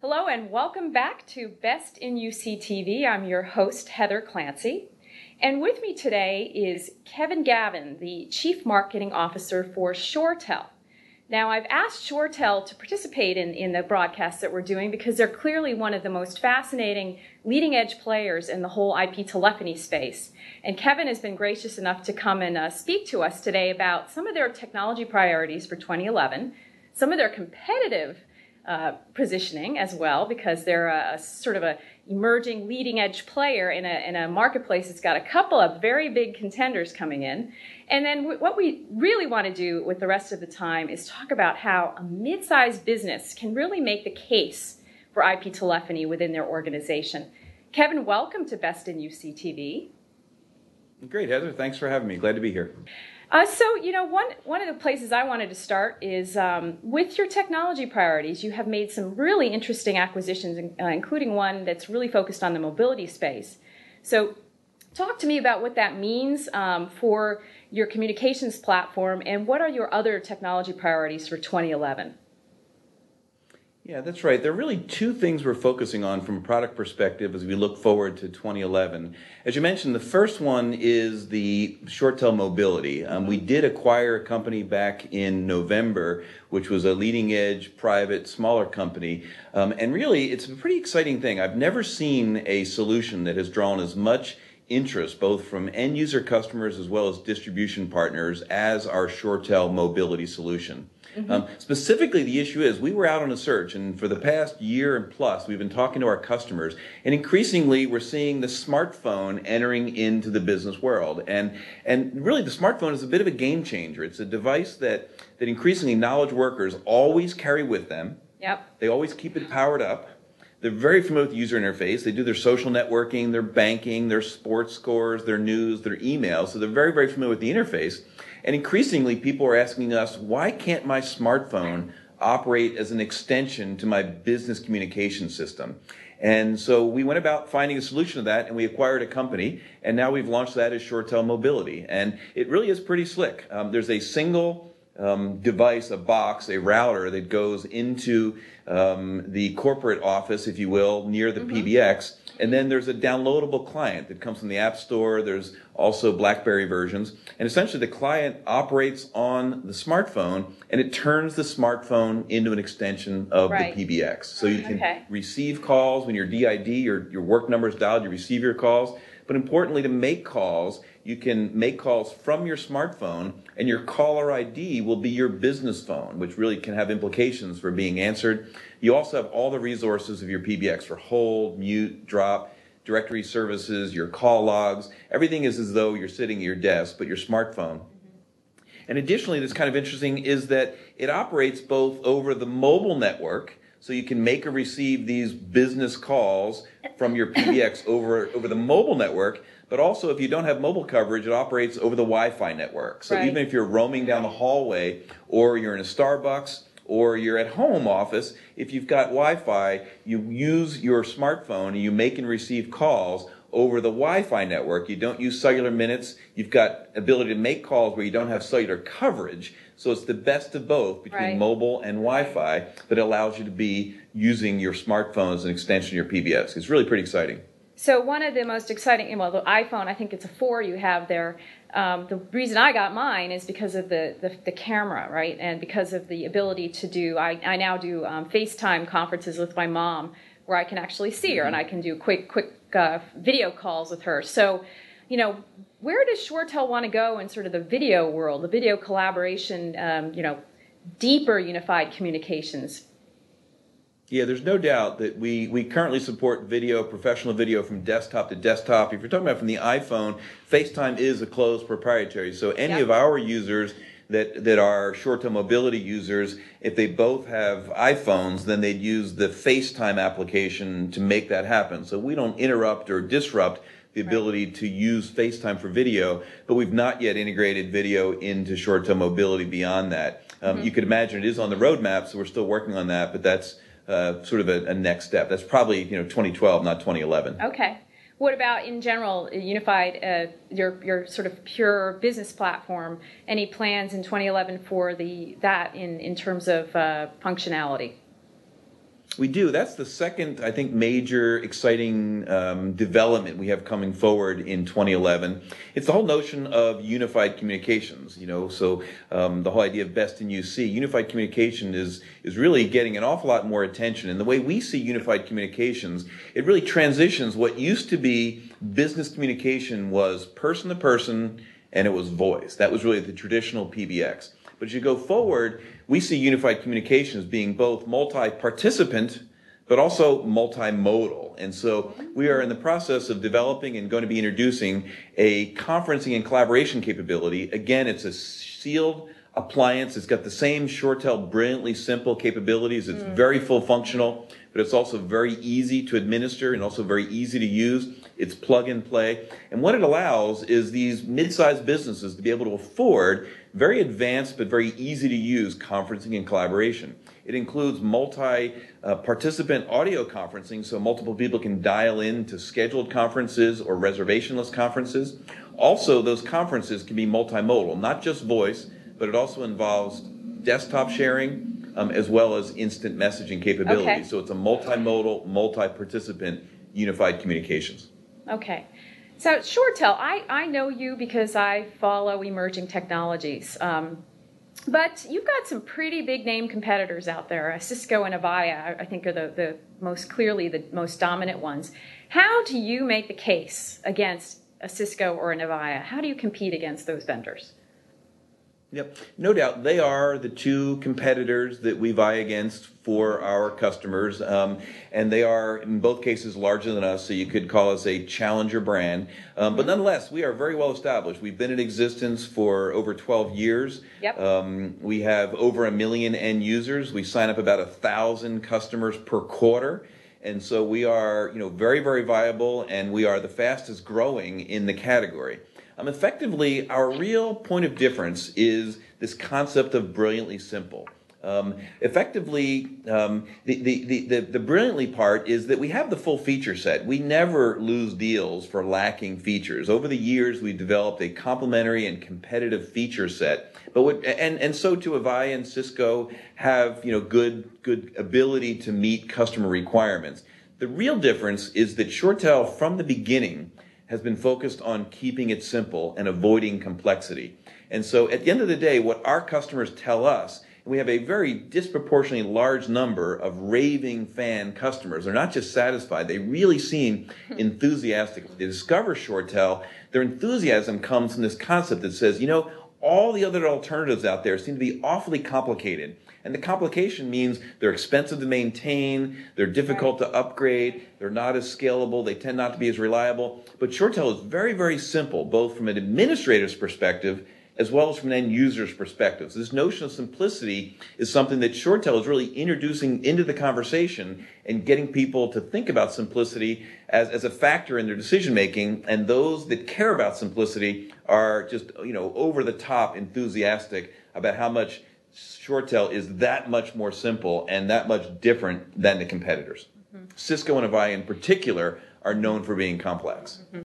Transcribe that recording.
Hello and welcome back to Best in UC TV. I'm your host, Heather Clancy. And with me today is Kevin Gavin, the Chief Marketing Officer for ShoreTel. Now, I've asked ShoreTel to participate in the broadcasts that we're doing because they're clearly one of the most fascinating leading-edge players in the whole IP telephony space. And Kevin has been gracious enough to come and speak to us today about some of their technology priorities for 2011, some of their competitive positioning as well, because they're a sort of a emerging leading edge player in a marketplace that's got a couple of very big contenders coming in. And then what we really want to do with the rest of the time is talk about how a mid-sized business can really make the case for IP telephony within their organization. Kevin, welcome to Best in UC TV. Great, Heather. Thanks for having me. Glad to be here. One of the places I wanted to start is with your technology priorities. You have made some really interesting acquisitions, including one that's really focused on the mobility space. So talk to me about what that means for your communications platform, and what are your other technology priorities for 2011? Yeah, that's right. There are really two things we're focusing on from a product perspective as we look forward to 2011. As you mentioned, the first one is the ShoreTel Mobility. We did acquire a company back in November, which was a leading-edge, private, smaller company. And really, it's a pretty exciting thing. I've never seen a solution that has drawn as much interest, both from end-user customers as well as distribution partners, as our ShoreTel Mobility solution. Specifically, the issue is we were out on a search, and for the past year and plus, we've been talking to our customers, and increasingly we're seeing the smartphone entering into the business world. And really, the smartphone is a bit of a game changer. It's a device that increasingly knowledge workers always carry with them. Yep. They always keep it powered up. They're very familiar with the user interface. They do their social networking, their banking, their sports scores, their news, their emails. So they're very, very familiar with the interface. And increasingly, people are asking us, why can't my smartphone operate as an extension to my business communication system? And so we went about finding a solution to that, and we acquired a company, and now we've launched that as ShoreTel Mobility. And it really is pretty slick. There's a single device, a box, a router that goes into the corporate office, if you will, near the PBX. And then there's a downloadable client that comes from the App Store. There's also BlackBerry versions. And essentially the client operates on the smartphone, and it turns the smartphone into an extension of the PBX. So you can receive calls when your DID, your work number is dialed, you receive your calls. But importantly, to make calls, you can make calls from your smartphone, and your caller ID will be your business phone, which really can have implications for being answered. You also have all the resources of your PBX for hold, mute, drop, directory services, your call logs. Everything is as though you're sitting at your desk, but your smartphone. And additionally, that's kind of interesting is that it operates both over the mobile network, so you can make or receive these business calls from your PBX over the mobile network, but also if you don't have mobile coverage, it operates over the Wi-Fi network. So even if you're roaming down the hallway, or you're in a Starbucks, or you're at home office, if you've got Wi-Fi, you use your smartphone and you make and receive calls over the Wi-Fi network. You don't use cellular minutes. You've got ability to make calls where you don't have cellular coverage. So it's the best of both between mobile and Wi-Fi, but it allows you to be using your smartphone as an extension of your PBX. It's really pretty exciting. So one of the most exciting, well, the iPhone, I think it's a 4 you have there. The reason I got mine is because of the camera, right? And because of the ability to do, I now do FaceTime conferences with my mom where I can actually see her and I can do quick video calls with her. So, where does ShoreTel want to go in sort of the video world, the video collaboration, deeper unified communications? Yeah, there's no doubt that we currently support video, professional video from desktop to desktop. If you're talking about from the iPhone, FaceTime is a closed proprietary. So any of our users that are ShoreTel Mobility users, if they both have iPhones, then they'd use the FaceTime application to make that happen. So we don't interrupt or disrupt the ability to use FaceTime for video, but we've not yet integrated video into ShoreTel Mobility beyond that. You could imagine it is on the roadmap, so we're still working on that, but that's sort of a next step. That's probably 2012, not 2011. Okay. What about in general, unified, your sort of pure business platform? Any plans in 2011 for that in terms of functionality? We do. That's the second, I think, major exciting development we have coming forward in 2011. It's the whole notion of unified communications. So the whole idea of best in UC, unified communication is really getting an awful lot more attention. And the way we see unified communications, it really transitions what used to be business communication was person to person, and it was voice. That was really the traditional PBX. But as you go forward, we see unified communications being both multi-participant, but also multimodal. And so we are in the process of developing and going to be introducing a conferencing and collaboration capability. Again, it's a sealed appliance. It's got the same ShoreTel brilliantly simple capabilities. It's very full functional, but it's also very easy to administer and also very easy to use. It's plug and play. And what it allows is these mid-sized businesses to be able to afford very advanced but very easy to use conferencing and collaboration. It includes multi-participant audio conferencing, so multiple people can dial in to scheduled conferences or reservationless conferences. Also, those conferences can be multimodal, not just voice, but it also involves desktop sharing as well as instant messaging capabilities. Okay. So it's a multimodal, multi-participant unified communications. Okay. So ShoreTel, I know you because I follow emerging technologies. But you've got some pretty big name competitors out there. Cisco and Avaya, I think, are the most clearly the most dominant ones. How do you make the case against a Cisco or an Avaya? How do you compete against those vendors? Yep, no doubt. They are the two competitors that we vie against for our customers, and they are, in both cases, larger than us, so you could call us a challenger brand. But nonetheless, we are very well established. We've been in existence for over 12 years. Yep. We have over 1 million end users. We sign up about 1,000 customers per quarter. And so we are, very, very viable, and we are the fastest growing in the category. Effectively, our real point of difference is this concept of brilliantly simple. Effectively, the brilliantly part is that we have the full feature set. We never lose deals for lacking features. Over the years, we've developed a complementary and competitive feature set. But and so too, Avaya and Cisco have good ability to meet customer requirements. The real difference is that ShoreTel, from the beginning, has been focused on keeping it simple and avoiding complexity. And so at the end of the day, what our customers tell us, and we have a very disproportionately large number of raving fan customers. They're not just satisfied, they really seem enthusiastic. They discover ShoreTel, their enthusiasm comes from this concept that says, all the other alternatives out there seem to be awfully complicated. And the complication means they're expensive to maintain, they're difficult to upgrade, they're not as scalable, they tend not to be as reliable. But ShoreTel is very, very simple, both from an administrator's perspective as well as from an end user's perspective. So this notion of simplicity is something that ShoreTel is really introducing into the conversation and getting people to think about simplicity as a factor in their decision making. And those that care about simplicity are just, over the top enthusiastic about how much ShoreTel is that much more simple and that much different than the competitors. Cisco and Avaya in particular are known for being complex.